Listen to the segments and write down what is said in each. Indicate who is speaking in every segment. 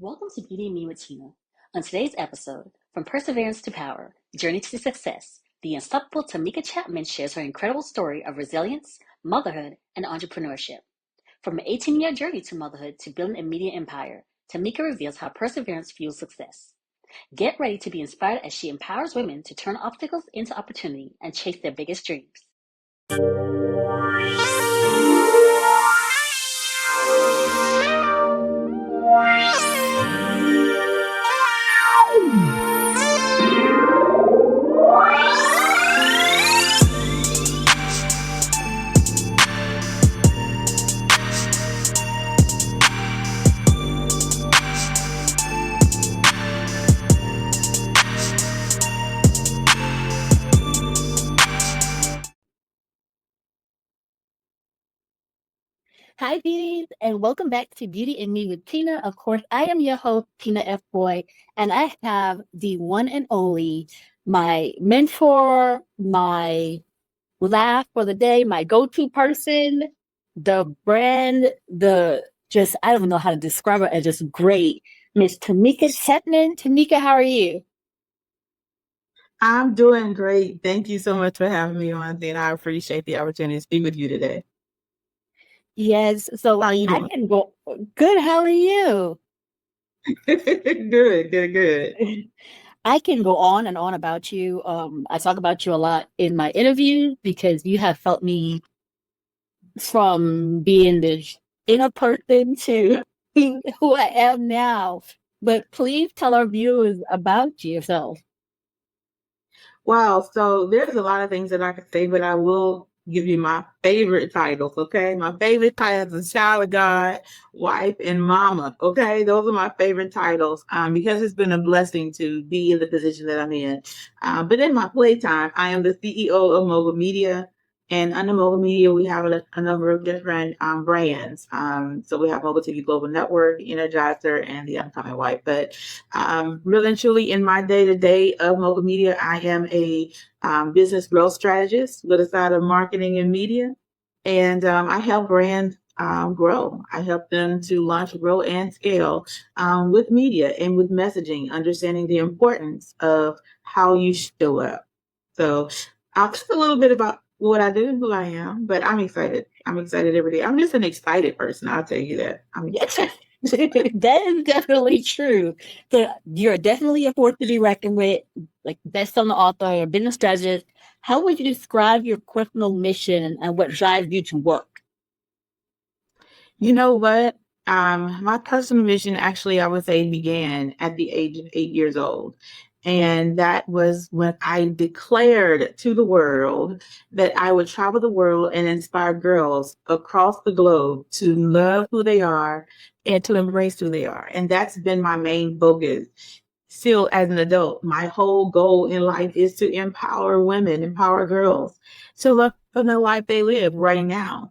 Speaker 1: Welcome to Beauty and Me with Tina. On today's episode, From Perseverance to Power, Journey to Success, the unstoppable Tameka Chapman shares her incredible story of resilience, motherhood, and entrepreneurship. From an 18-year journey to motherhood to building a media empire, Tameka reveals how perseverance fuels success. Get ready to be inspired as she empowers women to turn obstacles into opportunity and chase their biggest dreams.
Speaker 2: Hi, beauties, and welcome back to Beauty and Me with Tina. Of course, I am your host, Tina F. Boy, and I have the one and only, my mentor, my laugh for the day, my go-to person, the brand, I don't know how to describe her as just great, Miss Tameka Chapman. Tameka, how are you?
Speaker 3: I'm doing great. Thank you so much for having me on, and I appreciate the opportunity to speak with you today.
Speaker 2: Yes, so
Speaker 3: How you
Speaker 2: I
Speaker 3: doing?
Speaker 2: can go good. How are you?
Speaker 3: Good.
Speaker 2: I can go on and on about you. I talk about you a lot in my interviews because you have felt me from being this inner person to who I am now. But please tell our viewers about yourself.
Speaker 3: Wow. So there's a lot of things that I could say, but I will give you my favorite titles. Okay. My favorite titles is child of God, wife, and mama. Okay. Those are my favorite titles because it's been a blessing to be in the position that I'm in. But in my playtime, I am the CEO of Mobile Media. And under Mobile Media, we have a number of different brands. So we have Mobile TV Global Network, Energizer, and the Upcoming Wife. But really and truly, in my day to day of mobile media, I am a business growth strategist with a side of marketing and media. And I help brands grow. I help them to launch, grow, and scale with media and with messaging, understanding the importance of how you show up. So I'll just a little bit about what I do and who I am, but I'm excited. I'm excited every day. I'm just an excited person. I'll tell you that. I'm excited.
Speaker 2: That is definitely true. So you're definitely a force to be reckoned with, like best-selling author, a business strategist. How would you describe your personal mission and what drives you to work?
Speaker 3: You know what? My personal vision actually, I would say, began at the age of 8 years old. And that was when I declared to the world that I would travel the world and inspire girls across the globe to love who they are and to embrace who they are. And that's been my main focus. Still, as an adult, my whole goal in life is to empower women, empower girls to love the life they live right now.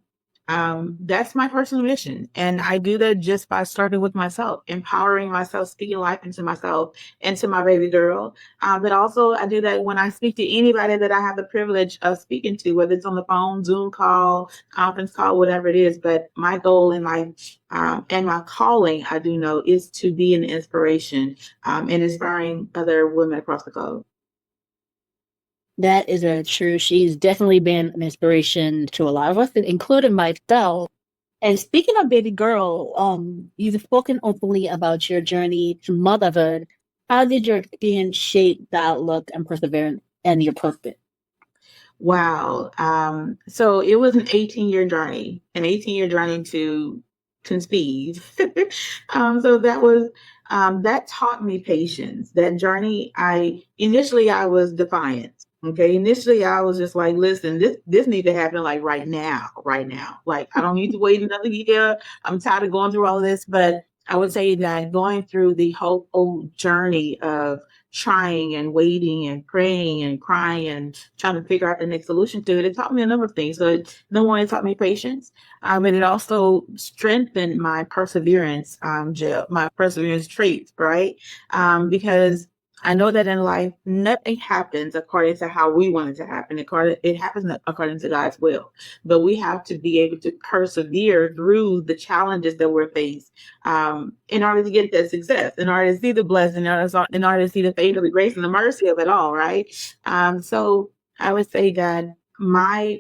Speaker 3: That's my personal mission. And I do that just by starting with myself, empowering myself, speaking life into myself and to my baby girl. But also, I do that when I speak to anybody that I have the privilege of speaking to, whether it's on the phone, Zoom call, conference call, whatever it is. But my goal in life and my calling, I do know, is to be an inspiration and inspiring other women across the globe.
Speaker 2: That is very true. She's definitely been an inspiration to a lot of us, including myself. And speaking of baby girl, you've spoken openly about your journey to motherhood. How did your experience shape the outlook and perseverance and your purpose?
Speaker 3: Wow. So it was an 18-year journey, to conceive. So that taught me patience. That journey, I was defiant. Okay. Initially I was just like, listen, this needs to happen like right now, right now. Like I don't need to wait another year. I'm tired of going through all of this. But I would say that going through the whole journey of trying and waiting and praying and crying and trying to figure out the next solution to it. It taught me a number of things. So number one, it taught me patience. And it also strengthened my perseverance, my perseverance traits, right? Because I know that in life, nothing happens according to how we want it to happen. It happens according to God's will. But we have to be able to persevere through the challenges that we're faced in order to get that success, in order to see the blessing, in order to see the favor, the grace, and the mercy of it all, right? So I would say that my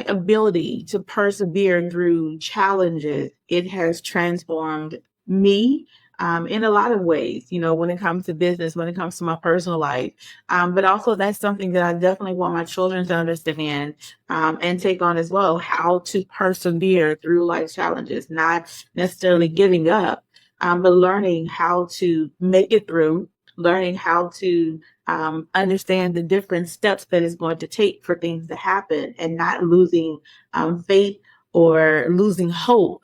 Speaker 3: ability to persevere through challenges, it has transformed me in a lot of ways, when it comes to business, when it comes to my personal life. But also that's something that I definitely want my children to understand and take on as well, how to persevere through life challenges, not necessarily giving up, but learning how to make it through, learning how to understand the different steps that it's going to take for things to happen, and not losing faith or losing hope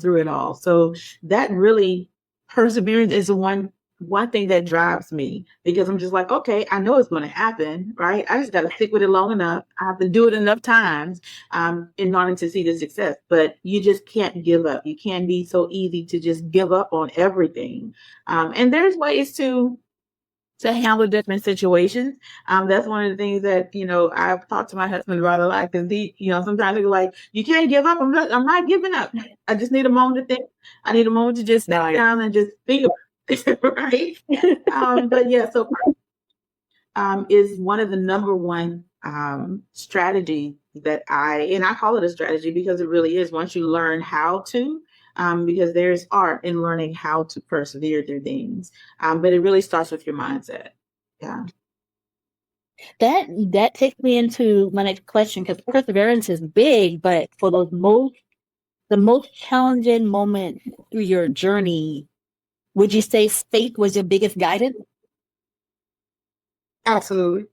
Speaker 3: through it all. So that really, perseverance is one thing that drives me, because I'm just like, okay, I know it's going to happen, right? I just got to stick with it long enough. I have to do it enough times in order to see the success. But you just can't give up. You can't be so easy to just give up on everything. And there's ways to handle different situations. That's one of the things that, I've talked to my husband about a lot, because sometimes he's like, you can't give up. I'm not giving up. I just need a moment to think. I need a moment to just sit down and just think about it, right? But yeah, so is one of the number one strategy that and I call it a strategy because it really is, once you learn how to, because there's art in learning how to persevere through things. But it really starts with your mindset. Yeah.
Speaker 2: That takes me into my next question, because perseverance is big, but for the most challenging moment through your journey, would you say faith was your biggest guidance?
Speaker 3: Absolutely.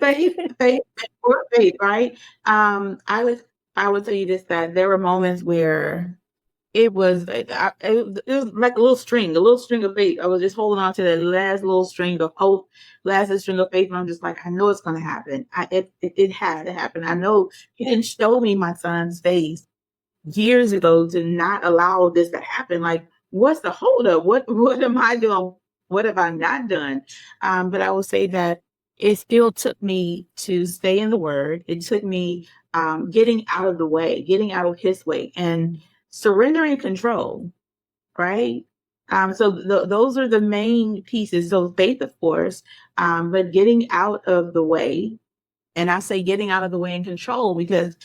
Speaker 3: faith, right? I would tell you this, that there were moments where it was like a little string of faith. I was just holding on to that last little string of hope, last little string of faith, and I'm just like, I know it's going to happen. It had to happen. I know He didn't show me my son's face years ago to not allow this to happen. Like, what's the holdup? What am I doing? What have I not done? But I will say that it still took me to stay in the Word. It took me getting out of the way, getting out of His way, and surrendering control. Right. So those are the main pieces. So faith, of course, but getting out of the way. And I say getting out of the way and control, because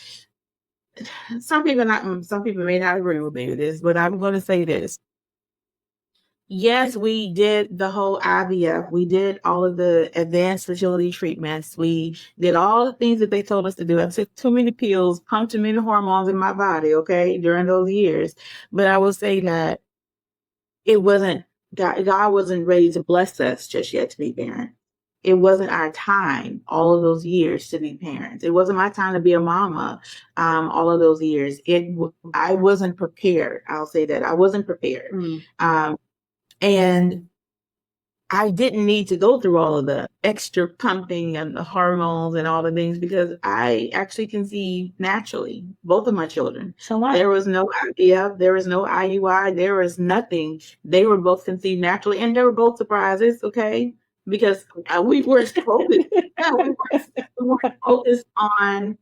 Speaker 3: some people may not agree with me with this, but I'm going to say this. Yes, we did the whole IVF. We did all of the advanced fertility treatments. We did all the things that they told us to do. I took too many pills, pumped too many hormones in my body, okay, during those years. But I will say that it wasn't, God wasn't ready to bless us just yet to be parents. It wasn't our time all of those years to be parents. It wasn't my time to be a mama all of those years. I wasn't prepared. I'll say that. I wasn't prepared. And I didn't need to go through all of the extra pumping and the hormones and all the things, because I actually conceived naturally, both of my children.
Speaker 2: So what?
Speaker 3: There was no IVF, there was no IUI, there was nothing. They were both conceived naturally, and they were both surprises, okay? Because we weren't focused. We weren't focused on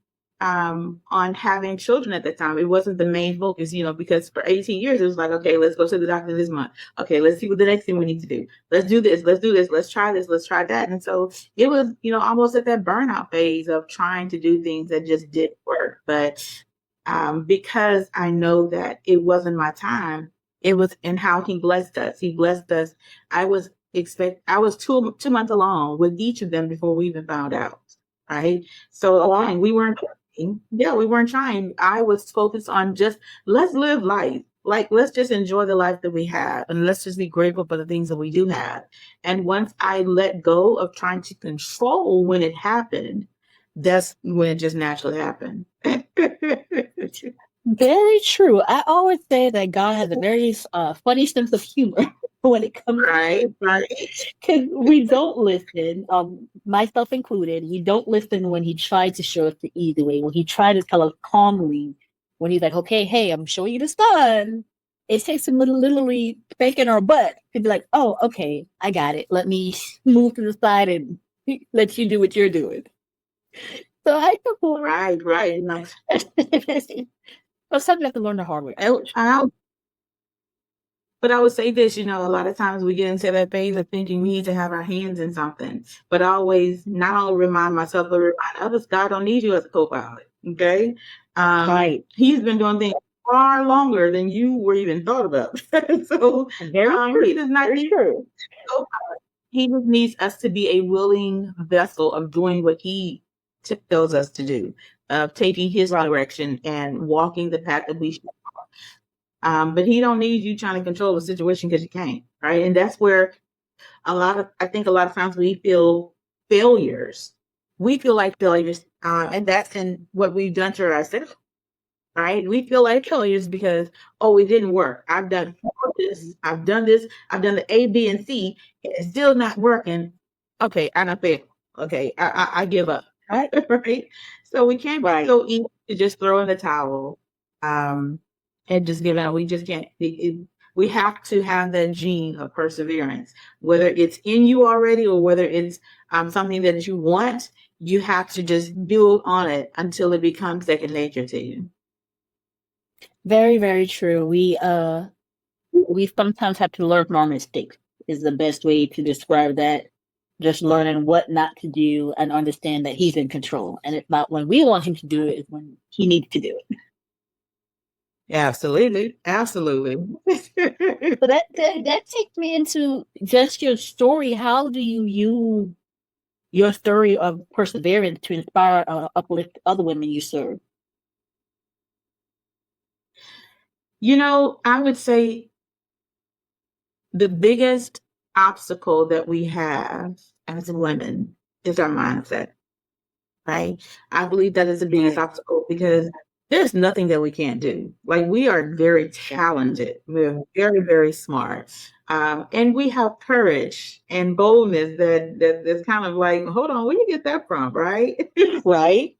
Speaker 3: having children at the time. It wasn't the main focus, because for 18 years it was like, okay, let's go to the doctor this month. Okay, let's see what the next thing we need to do. Let's do this, let's try this, let's try that. And so it was, almost at that burnout phase of trying to do things that just didn't work. But because I know that it wasn't my time, it was in how He blessed us. He blessed us. I was 2 months along with each of them before we even found out. Right. So again, we weren't trying. Yeah, we weren't trying. I was focused on just, let's live life. Like, let's just enjoy the life that we have, and let's just be grateful for the things that we do have. And once I let go of trying to control when it happened, that's when it just naturally happened.
Speaker 2: Very true. I always say that God has a very funny sense of humor when it comes
Speaker 3: right.
Speaker 2: because we don't listen, myself included. We don't listen when He tries to show us the easy way, when He tried to tell us calmly, when He's like, okay, hey, I'm showing you the sun. it takes them literally spanking our butt to be like, oh, okay, I got it. Let me move to the side and let you do what you're doing. So I support.
Speaker 3: Right. Nice.
Speaker 2: But something you have to learn the hard way.
Speaker 3: But I would say this, a lot of times we get into that phase of thinking we need to have our hands in something. But I always not only remind myself, but remind others, God don't need you as a co-pilot. Okay.
Speaker 2: Right.
Speaker 3: He's been doing things far longer than you were even thought about. So he does not need you. He just needs us to be a willing vessel of doing what he tells us to do, of taking his direction and walking the path that we should. But he don't need you trying to control the situation because you can't, right? And that's where I think a lot of times we feel failures. We feel like failures, and that's in what we've done to ourselves, right? We feel like failures because, oh, it didn't work. I've done this, I've done this, I've done the A, B, and C, and it's still not working. Okay, I don't fail. Okay, I give up, right? Right? So we can't be so easy to just throw in the towel. And just give out. We just can't. We have to have that gene of perseverance, whether it's in you already or whether it's something that you want. You have to just build on it until it becomes second nature to you.
Speaker 2: Very, very true. We sometimes have to learn from our mistakes. Is the best way to describe that. Just learning what not to do and understand that he's in control, and it's not when we want him to do it; it's when he needs to do it.
Speaker 3: Absolutely.
Speaker 2: So that takes me into just your story. How do you use your story of perseverance to inspire uplift other women you serve?
Speaker 3: I would say the biggest obstacle that we have as women is our mindset, right? I believe that is the biggest obstacle because there's nothing that we can't do. Like, we are very talented. We're very, very smart. And we have courage and boldness that's kind of like, hold on, where you get that from, right?
Speaker 2: Right.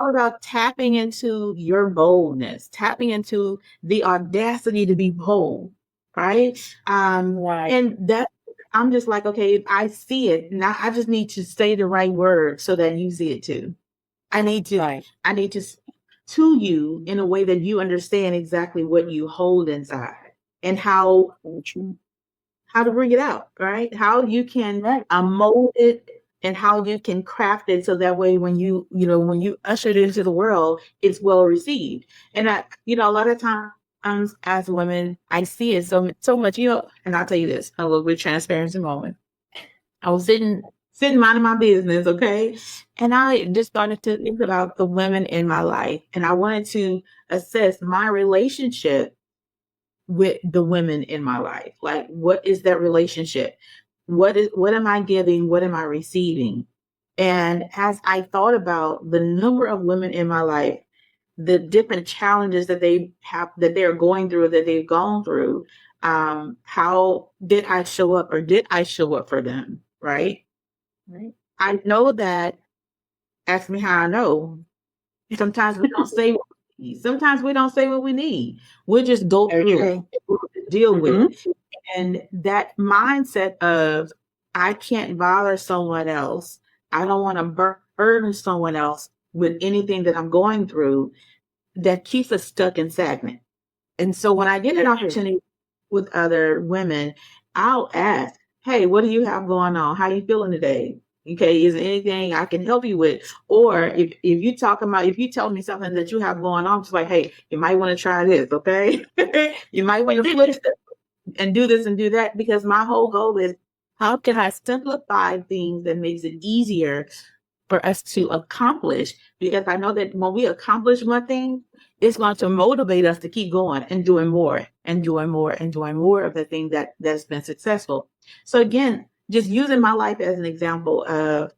Speaker 3: All about tapping into your boldness, tapping into the audacity to be bold, right?
Speaker 2: Right.
Speaker 3: And that I'm just like, okay, I see it now. I just need to say the right word so that you see it too. I need to to you in a way that you understand exactly what you hold inside and how to bring it out, right? How you can mold it and how you can craft it so that way when when you usher it into the world, it's well received. And a lot of times as women, I see it so much, and I'll tell you this, a little bit of transparency moment. I was sitting minding my business, okay? And I just started to think about the women in my life, and I wanted to assess my relationship with the women in my life. Like, what is that relationship? What am I giving? What am I receiving? And as I thought about the number of women in my life, the different challenges that they're going through, that they've gone through, how did I show up or did I show up for them? Right. I know that. Ask me how I know. Sometimes we don't say what we need. Sometimes we don't say what we need. We'll just go through it, deal with it. And that mindset of, I can't bother someone else. I don't want to burden someone else with anything that I'm going through, that keeps us stuck and stagnant. And so when I get an opportunity with other women, I'll ask, hey, what do you have going on? How you feeling today? Okay, is there anything I can help you with? Or if you tell me something that you have going on, just like, hey, you might want to try this, okay? You might want to flip this and do this and do that, because my whole goal is, how can I simplify things that makes it easier for us to accomplish? Because I know that when we accomplish one thing, it's going to motivate us to keep going and doing more and doing more and doing more of the thing that's been successful. So again, just using my life as an example of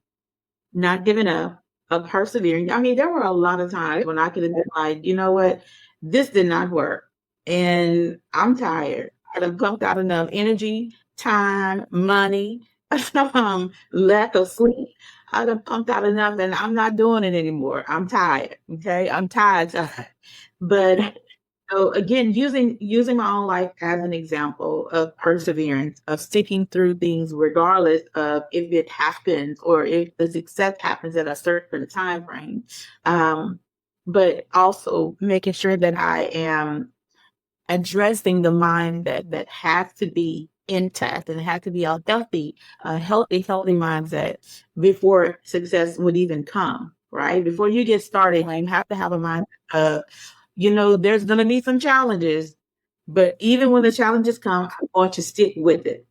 Speaker 3: not giving up, of persevering. I mean, there were a lot of times when I could have been like, you know what, this did not work, and I'm tired. I've pumped out enough energy, time, money, lack of sleep. I'd have pumped out enough, and I'm not doing it anymore. I'm tired. Okay, I'm tired. But So again, using my own life as an example of perseverance, of sticking through things regardless of if it happens or if the success happens at a certain time frame. But also making sure that I am addressing the mind that has to be intact and has to be a healthy mindset before success would even come, right? Before you get started, you have to have a mind of, there's going to be some challenges, but even when the challenges come, I'm going to stick with it.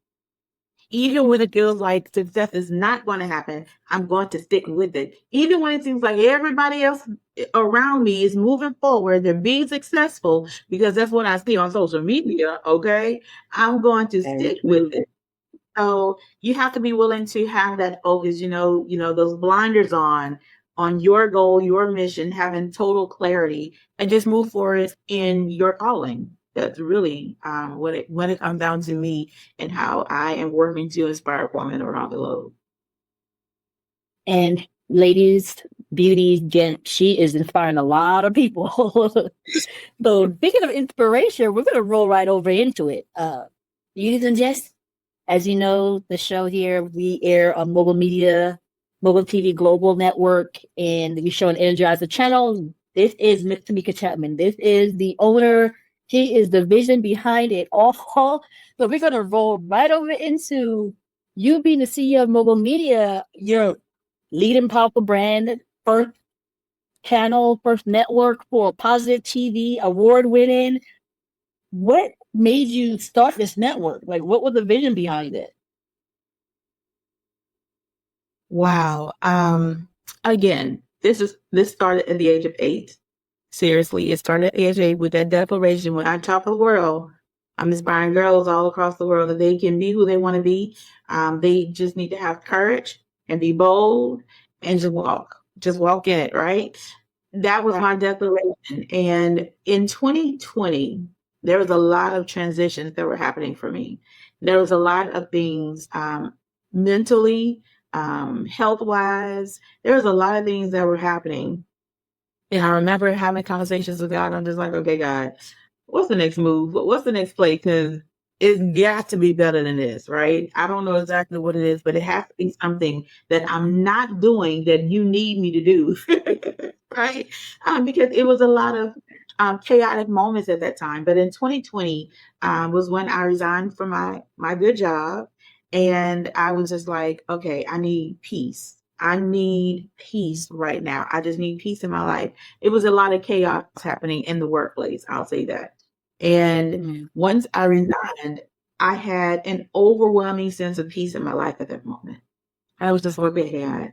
Speaker 3: Even when it feels like success is not going to happen, I'm going to stick with it. Even when it seems like everybody else around me is moving forward, they're being successful, because that's what I see on social media, okay? I'm going to stick with it. So you have to be willing to have that focus, those blinders on your goal, your mission, having total clarity, and just move forward in your calling. That's really when it comes down to me and how I am working to inspire women around the globe.
Speaker 2: And ladies, beauty, gent, she is inspiring a lot of people. So speaking of inspiration, we're going to roll right over into it. Ladies and gents, as you know, the show here, we air on Mobile TV Global Network, and we show an Energizer channel. This is Miss Tameka Chapman. This is the owner. She is the vision behind it all. So we're going to roll right over into you being the CEO of Mobile Media, your leading powerful brand, first channel, first network for positive TV, award winning. What made you start this network? Like, what was the vision behind it?
Speaker 3: Wow. Again, this started at the age of 8. Seriously, it started at the age of 8 with that declaration. When I top of the world, I'm inspiring girls all across the world that they can be who they want to be. They just need to have courage and be bold and just walk in it, right? That was my declaration. And in 2020, there was a lot of transitions that were happening for me. There was a lot of things mentally, health wise. There was a lot of things that were happening. And I remember having conversations with God. I'm just like, okay, God, what's the next move? What's the next play? Because it's got to be better than this, right? I don't know exactly what it is, but it has to be something that I'm not doing that you need me to do, right? Because it was a lot of chaotic moments at that time. But in 2020 was when I resigned from my good job, and I was just like, okay, I need peace. I need peace right now. I just need peace in my life. It was a lot of chaos happening in the workplace. I'll say that. And once I resigned, I had an overwhelming sense of peace in my life at that moment. I was just like,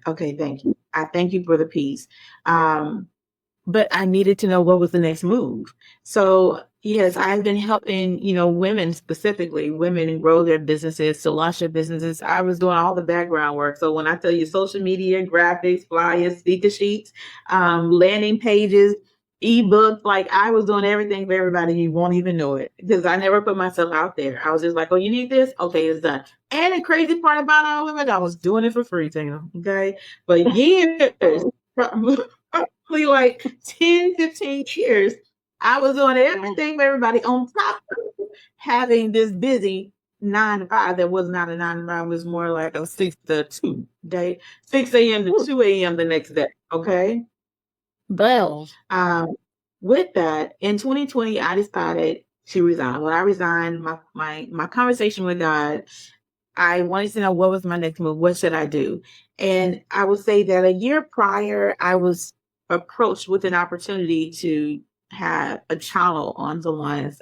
Speaker 3: okay, thank you. I thank you for the peace. But I needed to know what was the next move. So yes, I've been helping, women, specifically women, grow their businesses, to launch their businesses. I was doing all the background work. So when I tell you social media, graphics, flyers, speaker sheets, landing pages, ebooks, like I was doing everything for everybody. You won't even know it, because I never put myself out there. I was just like, oh, you need this? Okay, it's done. And the crazy part about all of it, I was doing it for free, Tina. Okay. But years, probably like 10, 15 years, I was doing everything for everybody on top of having this busy 9 to 5 that was not a 9 to 5, was more like a 6 to 2 day, 6 a.m. to 2 a.m. the next day. Okay.
Speaker 2: Well,
Speaker 3: with that, in 2020, I decided to resign. When I resigned, my conversation with God, I wanted to know what was my next move. What should I do? And I would say that a year prior, I was approached with an opportunity to have a channel on someone's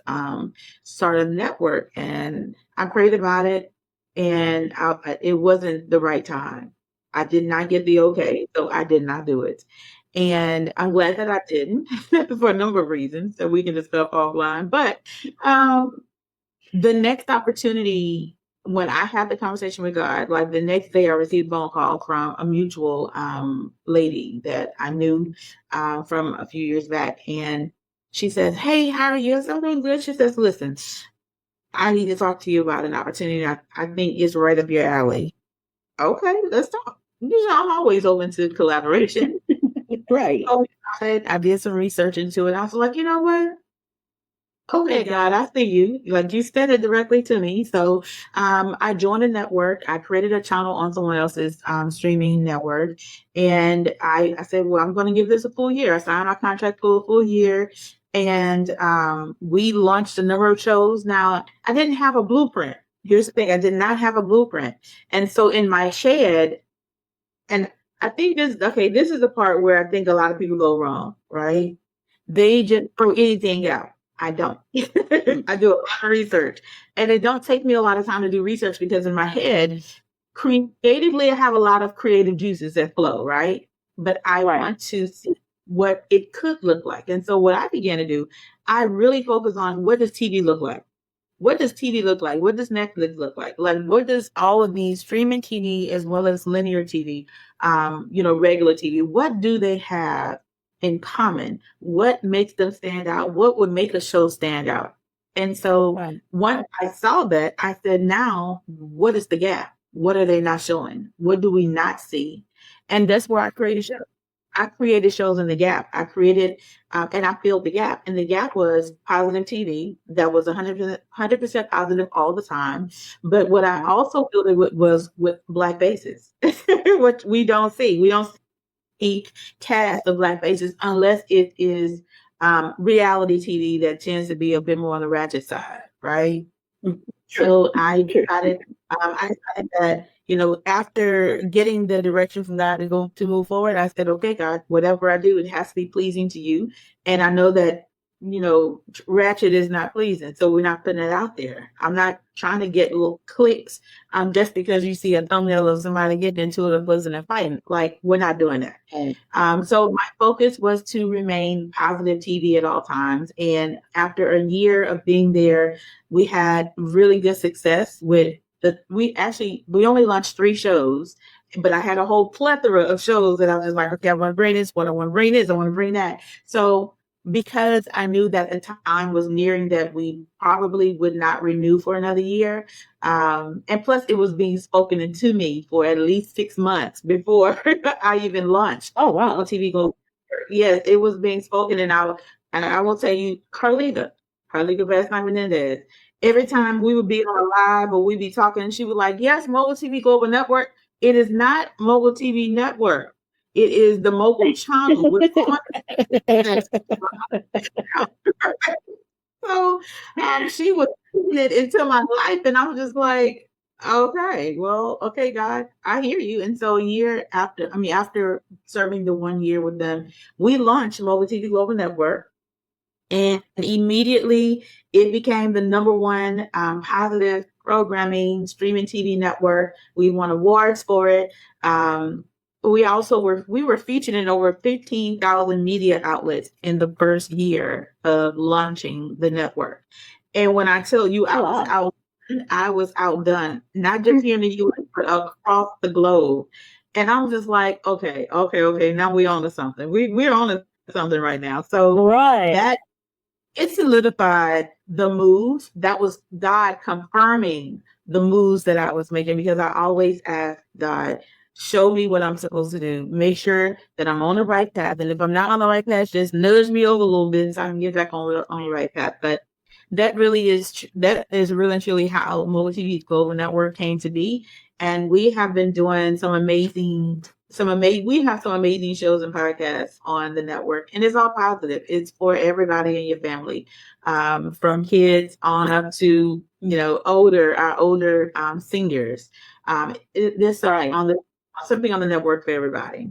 Speaker 3: startup network. And I prayed about it, and it wasn't the right time. I did not get the okay, so I did not do it. And I'm glad that I didn't for a number of reasons that we can discuss offline. But the next opportunity, when I had the conversation with God, like the next day I received a phone call from a mutual lady that I knew from a few years back. And she says, hey, how are you? I said, I'm doing good. She says, listen, I need to talk to you about an opportunity I think is right up your alley. Okay, let's talk. I'm always open to collaboration.
Speaker 2: right.
Speaker 3: So I did some research into it. I was like, you know what? Okay, God, I see you. Like you said it directly to me. So I joined a network. I created a channel on someone else's streaming network. And I said, well, I'm going to give this a full year. I signed my contract for a full year. And we launched a number of shows. Now, I didn't have a blueprint. Here's the thing. I did not have a blueprint. And so in my head, and I think this is the part where I think a lot of people go wrong, right? They just throw anything out. I don't. I do a lot of research. And it don't take me a lot of time to do research because in my head, creatively, I have a lot of creative juices that flow, right? But I want to see what it could look like. And so what I began to do, I really focus on what does TV look like? What does TV look like? What does Netflix look like? Like, what does all of these streaming TV as well as linear TV, regular TV, what do they have in common? What makes them stand out? What would make a show stand out? And so once I saw that, I said, now, what is the gap? What are they not showing? What do we not see? And that's where I created shows. I created shows in the gap. I created, and I filled the gap. And the gap was positive TV that was 100% positive all the time. But what I also filled it with was with Black faces, which we don't see. We don't see cast of Black faces unless it is reality TV that tends to be a bit more on the ratchet side, right? So I decided that, after getting the direction from God to move forward, I said, okay, God, whatever I do, it has to be pleasing to you. And I know that, ratchet is not pleasing. So we're not putting it out there. I'm not trying to get little clicks just because you see a thumbnail of somebody getting into it or wasn't a fighting. Like, we're not doing that. So my focus was to remain positive TV at all times. And after a year of being there, we had really good success with we only launched 3 shows, but I had a whole plethora of shows that I was like, okay, I want to bring this, I want to bring this, I want to bring that. So because I knew that the time was nearing that we probably would not renew for another year. And plus it was being spoken into me for at least 6 months before I even launched. Oh, wow. On TV Go. Yes, it was being spoken. And I will tell you, Carlita Menendez, every time we would be on a live or we'd be talking, and she would like, yes, Mogul TV Global Network. It is not Mogul TV Network. It is the Mogul channel. So she was putting it into my life, and I was just like, okay, well, okay, God, I hear you. And so after serving the 1 year with them, we launched Mogul TV Global Network. And immediately it became the number one positive programming streaming TV network. We won awards for it. We were featured in over 15,000 media outlets in the first year of launching the network. And when I tell you, I was outdone, not just here in the U.S., but across the globe. And I was just like, okay, now we're on to something. We're on to something right now. So that it solidified the moves. That was God confirming the moves that I was making, because I always ask God, show me what I'm supposed to do. Make sure that I'm on the right path. And if I'm not on the right path, just nudge me over a little bit so I can get back on the right path. But that is really and truly how Mogul TV Global Network came to be. And we have been doing we have some amazing shows and podcasts on the network, and it's all positive. It's for everybody in your family, from kids on up to our older seniors. There's something on the network for everybody.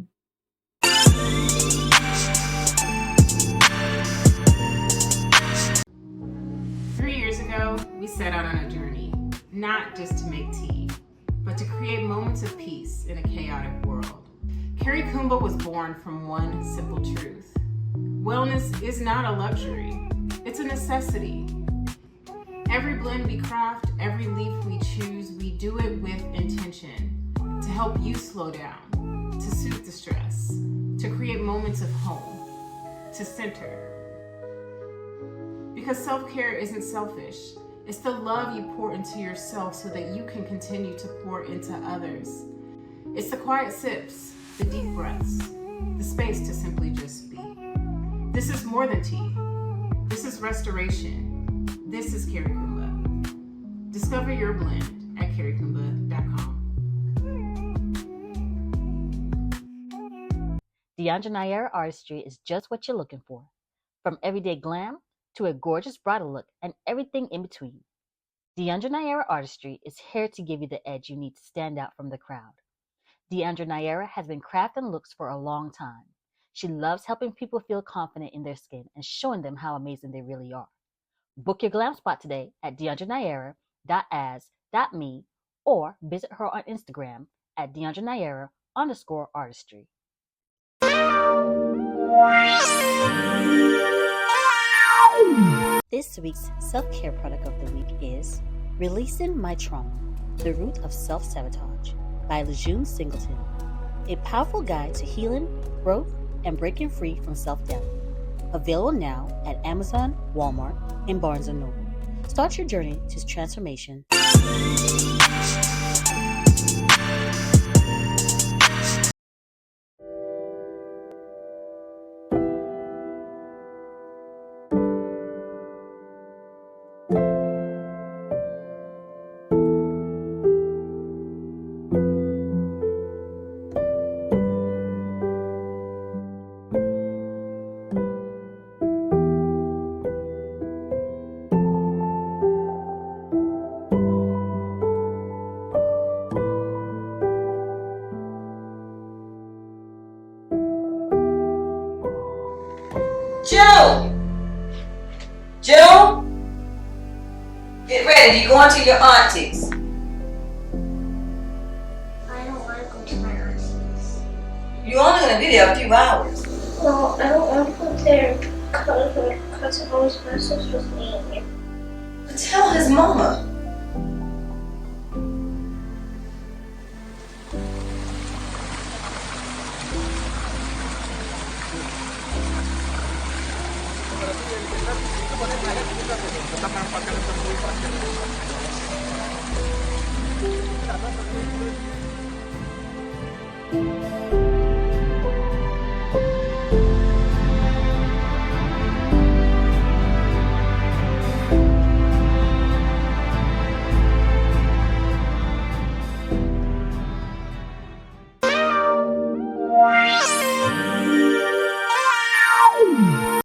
Speaker 4: 3 years ago, we set out on a journey, not just to make tea, but to create moments of peace in a chaotic world. Carrie Kumba was born from one simple truth. Wellness is not a luxury, it's a necessity. Every blend we craft, every leaf we choose, we do it with intention to help you slow down, to soothe the stress, to create moments of home, to center. Because self-care isn't selfish. It's the love you pour into yourself so that you can continue to pour into others. It's the quiet sips, the deep breaths, the space to simply just be. This is more than tea. This is restoration. This is Carrie Kumba. Discover your blend at carriekumba.com.
Speaker 1: Deandra Nair artistry is just what you're looking for. From everyday glam to a gorgeous bridal look and everything in between. Deandra Nair artistry is here to give you the edge you need to stand out from the crowd. Deandra Nair has been crafting looks for a long time. She loves helping people feel confident in their skin and showing them how amazing they really are. Book your glam spot today at deandranair.as.me or visit her on Instagram at deandranair_artistry. This week's self-care product of the week is Releasing My Trauma, The Root of Self-Sabotage by Lejeune Singleton. A powerful guide to healing, growth, and breaking free from self-doubt. Available now at Amazon, Walmart, and Barnes & Noble. Start your journey to transformation.
Speaker 5: June, get ready. You're going to your auntie's.
Speaker 6: I don't want to go to my auntie's.
Speaker 5: You're only going to be there a few hours.
Speaker 6: No, I don't want to go there because my cousin always messes with me.
Speaker 5: But tell his mama.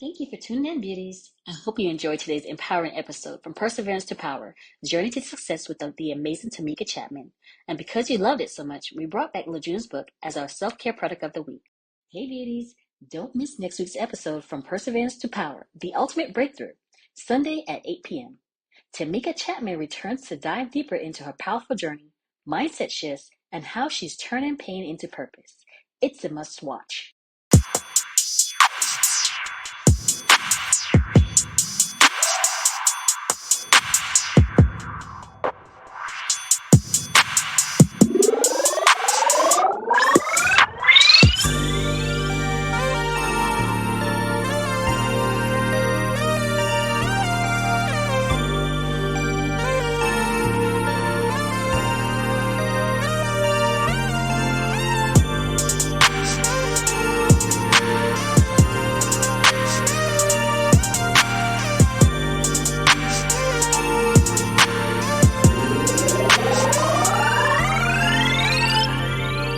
Speaker 1: Thank you for tuning in, beauties. I hope you enjoyed today's empowering episode from Perseverance to Power, Journey to Success with the amazing Tameka Chapman. And because you loved it so much, we brought back Lejeune's book as our self-care product of the week. Hey, beauties, don't miss next week's episode from Perseverance to Power, The Ultimate Breakthrough, Sunday at 8 p.m. Tameka Chapman returns to dive deeper into her powerful journey, mindset shifts, and how she's turning pain into purpose. It's a must-watch.